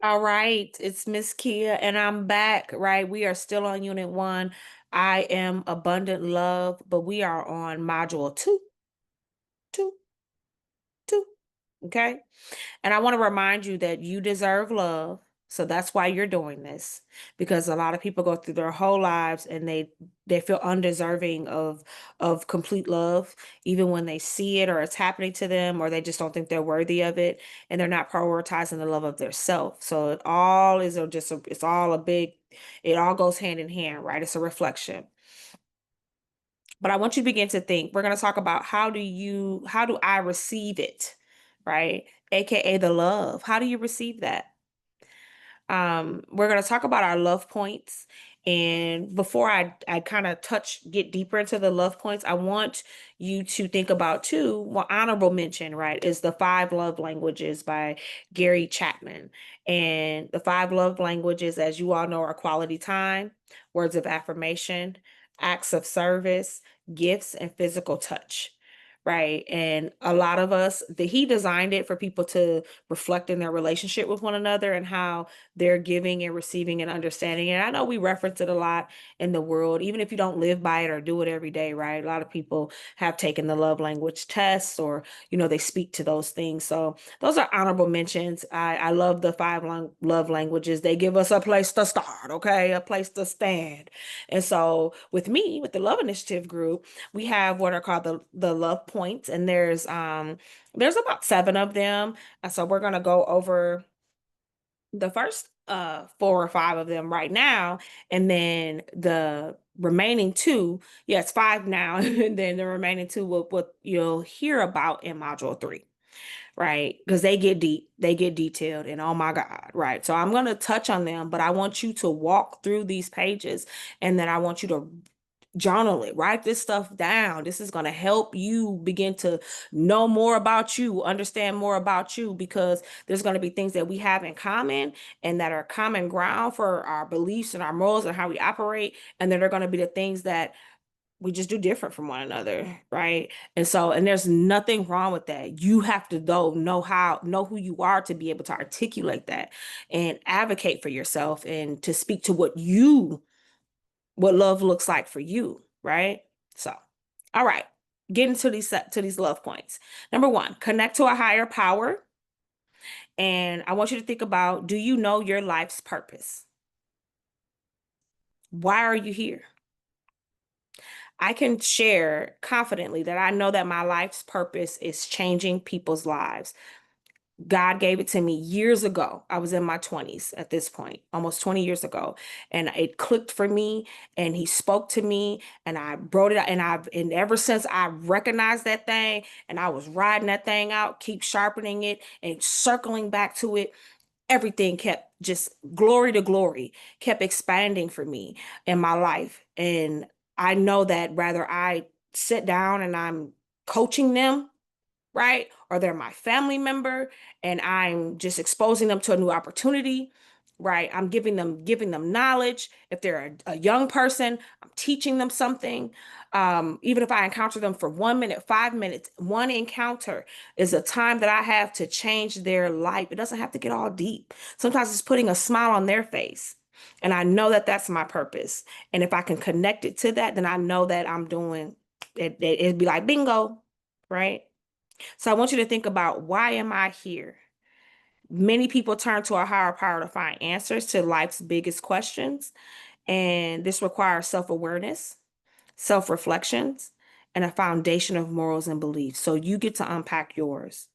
All right, it's Miss Kia, and I'm back, right? We are still on Unit 1. I am Abundant Love, but we are on Module 2, 2, 2. Okay? And I want to remind you that you deserve love. So that's why you're doing this. Because a lot of people go through their whole lives and they feel undeserving of complete love, even when they see it or it's happening to them, or they just don't think they're worthy of it, and they're not prioritizing the love of their self. So it all is it's all a big, it all goes hand in hand, right? It's a reflection. But I want you to begin to think. We're going to talk about how do I receive it, right? AKA the love. How do you receive that? We're going to talk about our love points. And before I kind of get deeper into the love points, I want you to think about too, well, honorable mention, right, is the Five Love Languages by Gary Chapman. And the five love languages, as you all know, are quality time, words of affirmation, acts of service, gifts, and physical touch. Right. And a lot of us, he designed it for people to reflect in their relationship with one another and how they're giving and receiving and understanding. And I know we reference it a lot in the world, even if you don't live by it or do it every day, right? A lot of people have taken the love language tests or, they speak to those things. So those are honorable mentions. I love the love languages. They give us a place to start, okay? A place to stand. And so with me, with the Love Initiative group, we have what are called the love points, and there's about seven of them. And so we're gonna go over the first four or five of them right now, and then the remaining two, yeah, it's five now, and then the remaining two will what you'll hear about in module 3, right? Because they get deep, they get detailed, and oh my God, right? So I'm going to touch on them, but I want you to walk through these pages, and then I want you to journal it, write this stuff down. This is going to help you begin to know more about you, understand more about you, because there's going to be things that we have in common and that are common ground for our beliefs and our morals and how we operate. And then there are going to be the things that we just do different from one another, right? And there's nothing wrong with that. You have to though know who you are to be able to articulate that and advocate for yourself and to speak to what love looks like for you, right? So, all right, get into these love points. Number 1, connect to a higher power. And I want you to think about, do you know your life's purpose? Why are you here? I can share confidently that I know that my life's purpose is changing people's lives. God gave it to me years ago. I was in my 20s at this point, almost 20 years ago. And it clicked for me and he spoke to me and I wrote it out. And ever since I recognized that thing and I was riding that thing out, keep sharpening it and circling back to it, everything kept just glory to glory, kept expanding for me in my life. And I know that whether I sit down and I'm coaching them, right? Or they're my family member and I'm just exposing them to a new opportunity, right? I'm giving them knowledge. If they're a young person, I'm teaching them something. Even if I encounter them for 1 minute, 5 minutes, one encounter is a time that I have to change their life. It doesn't have to get all deep. Sometimes it's putting a smile on their face. And I know that that's my purpose. And if I can connect it to that, then I know that I'm doing it. It'd be like bingo, right? So I want you to think about, why am I here? Many people turn to a higher power to find answers to life's biggest questions. And this requires self-awareness, self-reflections, and a foundation of morals and beliefs. So you get to unpack yours.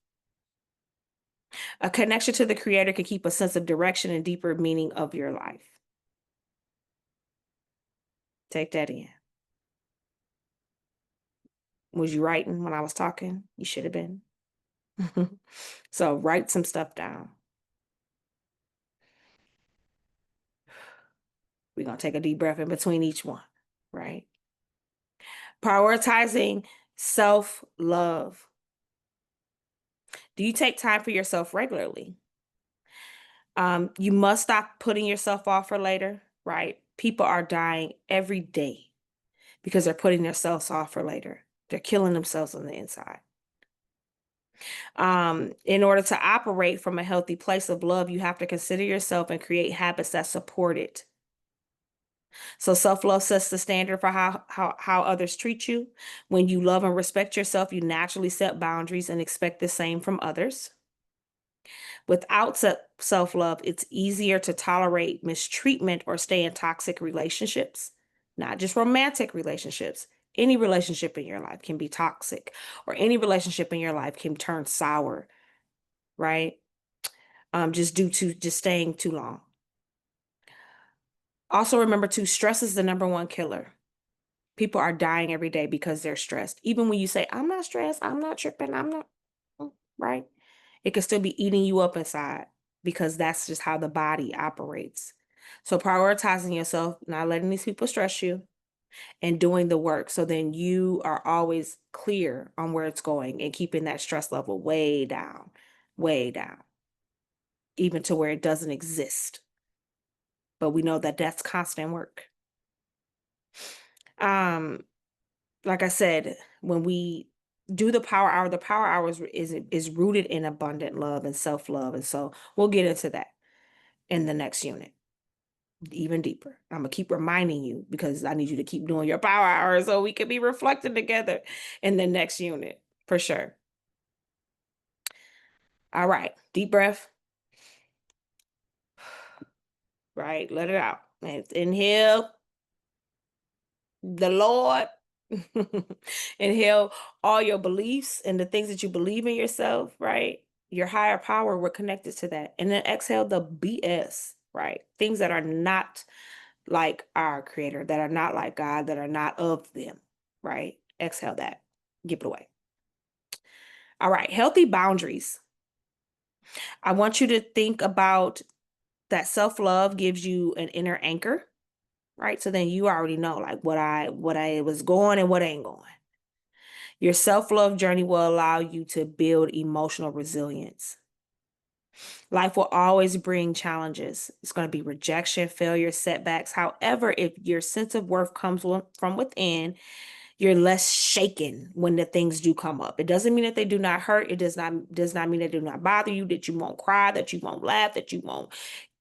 A connection to the creator can keep a sense of direction and deeper meaning of your life. Take that in. Was you writing when I was talking? You should have been. So write some stuff down. We're going to take a deep breath in between each one, right? Prioritizing self-love. Do you take time for yourself regularly? You must stop putting yourself off for later, right? People are dying every day because they're putting themselves off for later. They're killing themselves on the inside. In order to operate from a healthy place of love, you have to consider yourself and create habits that support it. So self-love sets the standard for how others treat you. When you love and respect yourself, you naturally set boundaries and expect the same from others. Without self-love, it's easier to tolerate mistreatment or stay in toxic relationships, not just romantic relationships. Any relationship in your life can be toxic, or any relationship in your life can turn sour, right? Just due to just staying too long. Also remember too, stress is the number one killer. People are dying every day because they're stressed. Even when you say, I'm not stressed, I'm not tripping, I'm not, right? It can still be eating you up inside because that's just how the body operates. So prioritizing yourself, not letting these people stress you, and doing the work. So then you are always clear on where it's going and keeping that stress level way down, even to where it doesn't exist. But we know that that's constant work. Um, like I said, when we do the power hour is rooted in abundant love and self-love. And so we'll get into that in the next unit even deeper. I'm gonna keep reminding you because I need you to keep doing your power hour so we can be reflecting together in the next unit for sure. All right, deep breath. Right, let it out. And inhale, the Lord. Inhale all your beliefs and the things that you believe in yourself, right? Your higher power, we're connected to that. And then exhale the BS, right? Things that are not like our creator, that are not like God, that are not of them, right? Exhale that, give it away. All right, healthy boundaries. I want you to think about that self-love gives you an inner anchor, right? So then you already know like what I was going and what ain't going. Your self-love journey will allow you to build emotional resilience. Life will always bring challenges. It's going to be rejection, failure, setbacks. However, if your sense of worth comes from within, you're less shaken when the things do come up. It doesn't mean that they do not hurt. It does not mean they do not bother you, that you won't cry, that you won't laugh, that you won't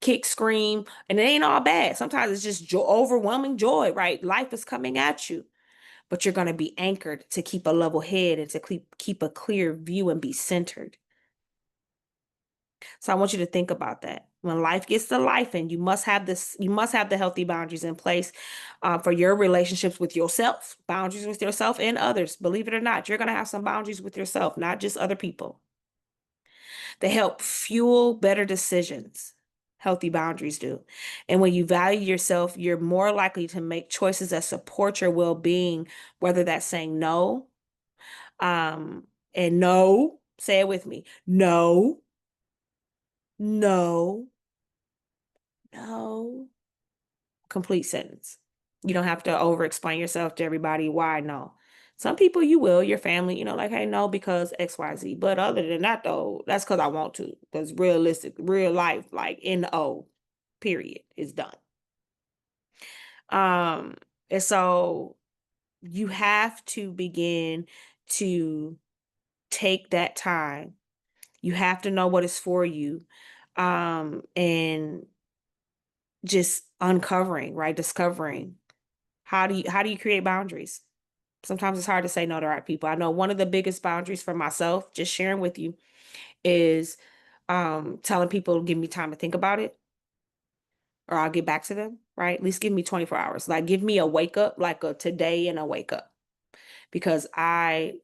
kick, scream. And it ain't all bad. Sometimes it's just overwhelming joy, right? Life is coming at you, but you're going to be anchored to keep a level head and to keep a clear view and be centered. So I want you to think about that. When life gets to life, and you must have the healthy boundaries in place for your relationships with yourself, boundaries with yourself and others. Believe it or not, you're going to have some boundaries with yourself, not just other people. They help fuel better decisions. Healthy boundaries do. And when you value yourself, you're more likely to make choices that support your well-being, whether that's saying no, um, and no, say it with me, no, no, no. Complete sentence. You don't have to over explain yourself to everybody why no. Some people you will, your family, like, hey, no, because XYZ. But other than that, though, that's because I want to. Because realistic, real life, like NO, period, is done. Um, and so you have to begin to take that time. You have to know what is for you. And just uncovering, right? Discovering how do you create boundaries? Sometimes it's hard to say no to right people. I know one of the biggest boundaries for myself, just sharing with you, is telling people give me time to think about it or I'll get back to them, right? At least give me 24 hours. Like give me a wake up, like a today and a wake up. Because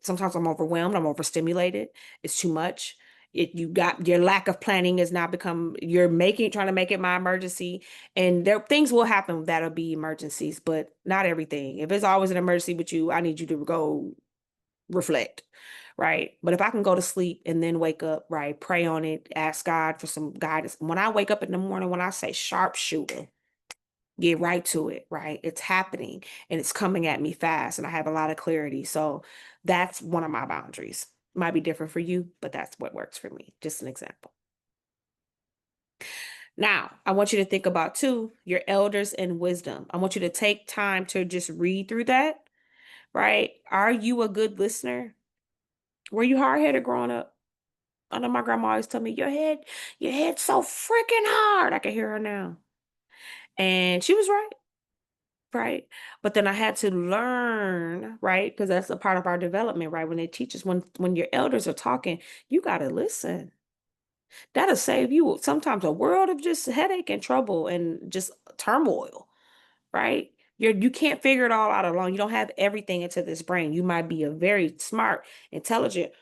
sometimes I'm overwhelmed, I'm overstimulated. It's too much. You got your lack of planning has now become you're trying to make it my emergency. And things will happen that'll be emergencies, but not everything. If it's always an emergency with you, I need you to go reflect, right? But if I can go to sleep and then wake up, right, pray on it, ask God for some guidance. When I wake up in the morning, when I say sharpshooter, get right to it, right? It's happening and it's coming at me fast and I have a lot of clarity. So that's one of my boundaries. Might be different for you, but that's what works for me. Just an example. Now, I want you to think about too, your elders and wisdom. I want you to take time to just read through that, right? Are you a good listener? Were you hard-headed growing up? I know my grandma always told me, your head's so freaking hard. I can hear her now. And she was right, right? But then I had to learn, right? Because that's a part of our development, right? When they teach us, when your elders are talking, you gotta listen. That'll save you sometimes a world of just headache and trouble and just turmoil, right? You can't figure it all out alone. You don't have everything into this brain. You might be a very smart, intelligent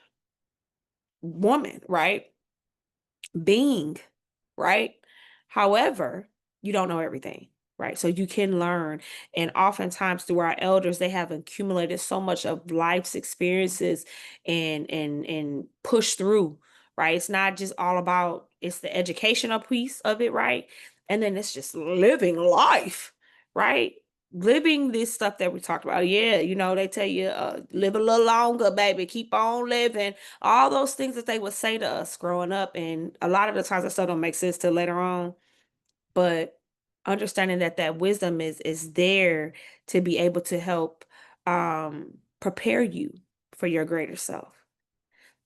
woman, right? Being, right? However, you don't know everything, right? So you can learn. And oftentimes through our elders, they have accumulated so much of life's experiences and push through, right? It's not just all about it's the educational piece of it, right? And then it's just living life, right? Living this stuff that we talked about. Yeah, they tell you live a little longer, baby. Keep on living, all those things that they would say to us growing up. And a lot of the times that stuff don't make sense till later on. But understanding that that wisdom is there to be able to help prepare you for your greater self.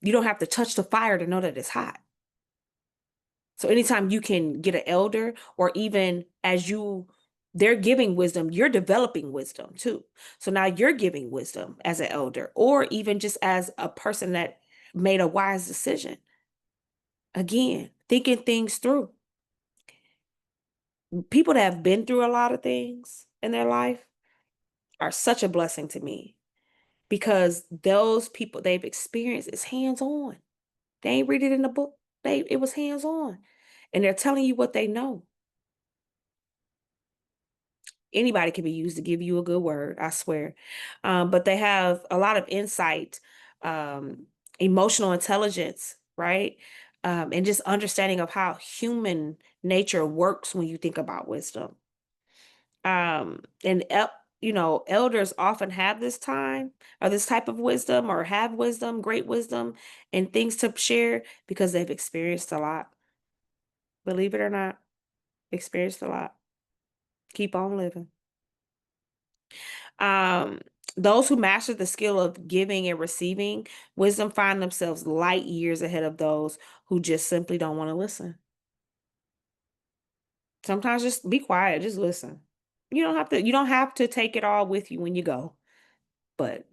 You don't have to touch the fire to know that it's hot. So anytime you can get an elder, or even as they're giving wisdom, you're developing wisdom too. So now you're giving wisdom as an elder, or even just as a person that made a wise decision. Again, thinking things through. People that have been through a lot of things in their life are such a blessing to me, because those people they've experienced is hands on. They ain't read it in the book. It was hands on. And they're telling you what they know. Anybody can be used to give you a good word, I swear. But they have a lot of insight, um, emotional intelligence, right? And just understanding of how human nature works when you think about wisdom. And elders often have this time or this type of wisdom, or have wisdom, great wisdom, and things to share because they've experienced a lot. Believe it or not, experienced a lot. Keep on living. Um, those who master the skill of giving and receiving wisdom find themselves light years ahead of those who just simply don't want to listen. Sometimes just be quiet, just listen. You don't have to take it all with you when you go. But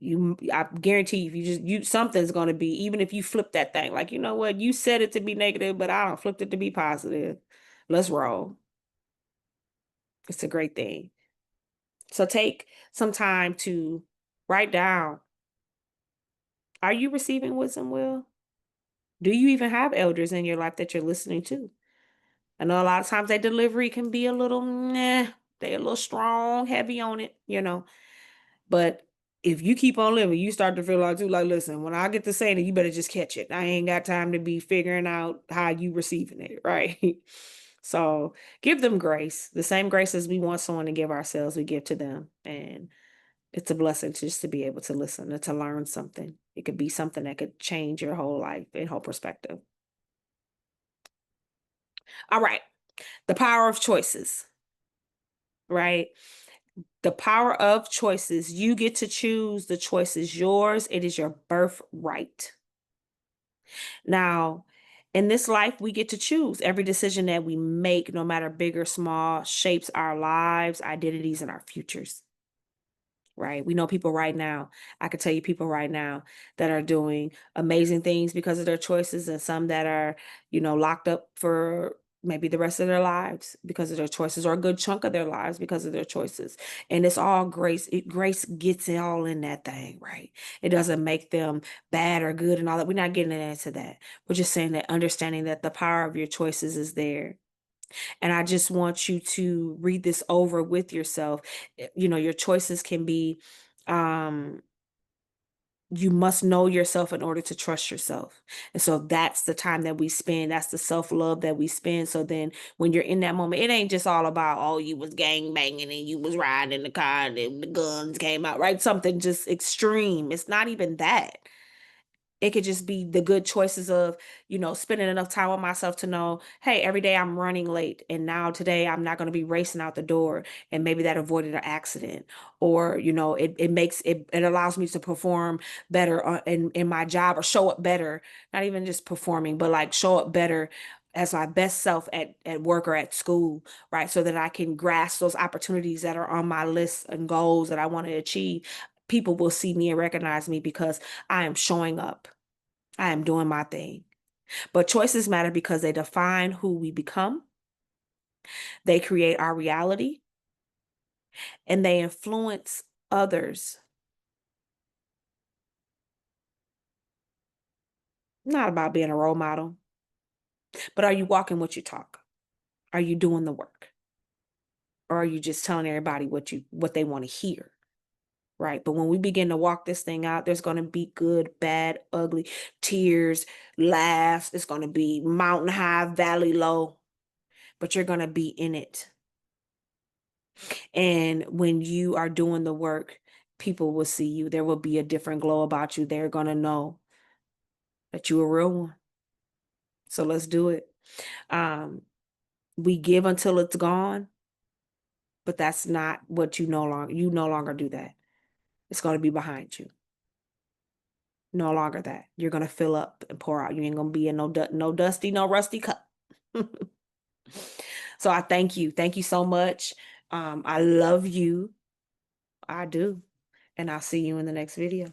I guarantee you, if something's going to be, even if you flip that thing, like, you know what, you said it to be negative, but I don't flipped it to be positive. Let's roll. It's a great thing. So take some time to write down, are you receiving wisdom, Will? Do you even have elders in your life that you're listening to? I know a lot of times their delivery can be a little, nah, they're a little strong, heavy on it. But if you keep on living, you start to feel like too, like, listen, when I get to saying it, you better just catch it. I ain't got time to be figuring out how you receiving it, right? So give them grace, the same grace as we want someone to give ourselves, we give to them. And it's a blessing just to be able to listen and to learn something. It could be something that could change your whole life and whole perspective. All right. The power of choices, right? The power of choices. You get to choose. The choice is yours. It is your birthright. Now, in this life, we get to choose. Every decision that we make, no matter big or small, shapes our lives, identities, and our futures. Right? We know people right now. I could tell you people right now that are doing amazing things because of their choices, and some that are, locked up for maybe the rest of their lives because of their choices, or a good chunk of their lives because of their choices. And it's all grace. Grace gets it all in that thing, right? It doesn't make them bad or good and all that. We're not getting into that. We're just saying that, understanding that the power of your choices is there. And I just want you to read this over with yourself. Your choices can be, um, you must know yourself in order to trust yourself. And so that's the time that we spend. That's the self-love that we spend. So then when you're in that moment, it ain't just all about, oh, you was gang banging and you was riding in the car and the guns came out, right? Something just extreme. It's not even that. It could just be the good choices of, spending enough time with myself to know, hey, every day I'm running late. And now today I'm not going to be racing out the door. And maybe that avoided an accident. Or, it allows me to perform better in my job, or show up better, not even just performing, but like show up better as my best self at work or at school, right? So that I can grasp those opportunities that are on my list and goals that I want to achieve. People will see me and recognize me because I am showing up. I am doing my thing. But choices matter because they define who we become, they create our reality, and they influence others. Not about being a role model, but are you walking what you talk? Are you doing the work? Or are you just telling everybody what they want to hear? Right. But when we begin to walk this thing out, there's going to be good, bad, ugly, tears, laughs. It's going to be mountain high, valley low, but you're going to be in it. And when you are doing the work, people will see you. There will be a different glow about you. They're going to know that you're a real one. So let's do it. Um, we give until it's gone, but that's not what you no longer do that. It's going to be behind you. No longer that. You're going to fill up and pour out. You ain't going to be in no dusty, no rusty cup. So I thank you. Thank you so much. I love you. I do. And I'll see you in the next video.